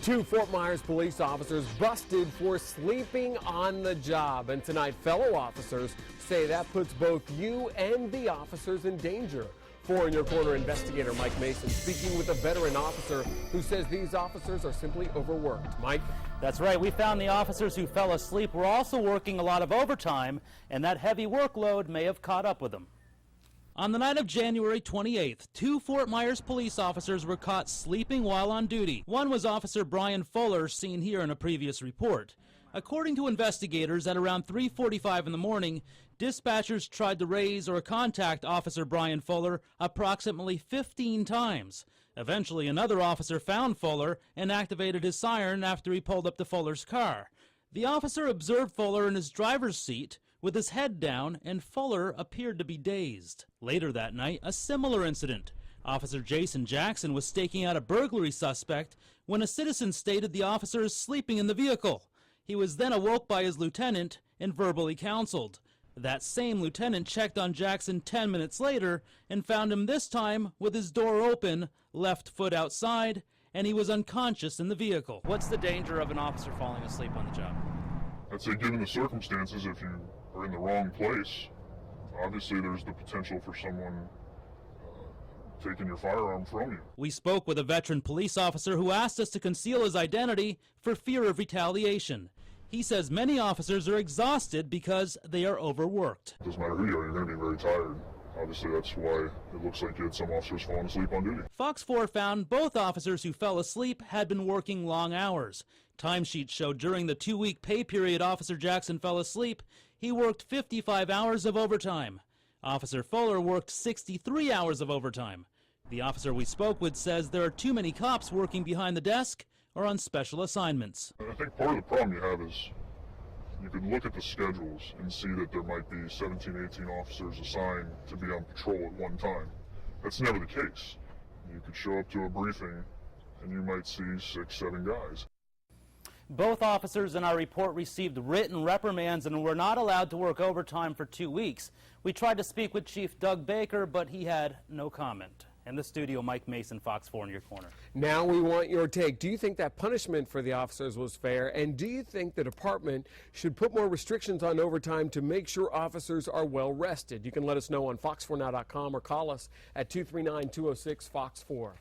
Two Fort Myers police officers busted for sleeping on the job. And tonight, fellow officers say that puts both you and the officers in danger. For In Your Corner investigator Mike Mason speaking with a veteran officer who says these officers are simply overworked. Mike? That's right. We found the officers who fell asleep were also working a lot of overtime, and that heavy workload may have caught up with them. On the night of January 28th, two Fort Myers police officers were caught sleeping while on duty. One was Officer Brian Fuller, seen here in a previous report. According to investigators, at around 3:45 in the morning, dispatchers tried to raise or contact Officer Brian Fuller approximately 15 times. Eventually, another officer found Fuller and activated his siren after he pulled up to Fuller's car. The officer observed Fuller in his driver's seat with his head down, and Fuller appeared to be dazed. Later that night, a similar incident. Officer Jason Jackson was staking out a burglary suspect when a citizen stated the officer is sleeping in the vehicle. He was then awoke by his lieutenant and verbally counseled. That same lieutenant checked on Jackson 10 minutes later and found him this time with his door open, left foot outside, and he was unconscious in the vehicle. What's the danger of an officer falling asleep on the job? I'd say given the circumstances, if you are in the wrong place, obviously there's the potential for someone taking your firearm from you. We spoke with a veteran police officer who asked us to conceal his identity for fear of retaliation. He says many officers are exhausted because they are overworked. It doesn't matter who you are, you're going to be very tired. Obviously, that's why it looks like you had some officers falling asleep on duty. Fox 4 found both officers who fell asleep had been working long hours. Timesheets showed during the 2-week pay period Officer Jackson fell asleep, he worked 55 hours of overtime. Officer Fuller worked 63 hours of overtime. The officer we spoke with says there are too many cops working behind the desk or on special assignments. I think part of the problem you have is you can look at the schedules and see that there might be 17, 18 officers assigned to be on patrol at one time. That's never the case. You could show up to a briefing and you might see 6, 7 guys. Both officers in our report received written reprimands and were not allowed to work overtime for 2 weeks. We tried to speak with Chief Doug Baker, but he had no comment. In the studio, Mike Mason, Fox 4 in your corner. Now we want your take. Do you think that punishment for the officers was fair? And do you think the department should put more restrictions on overtime to make sure officers are well rested? You can let us know on fox4now.com or call us at 239-206-FOX4.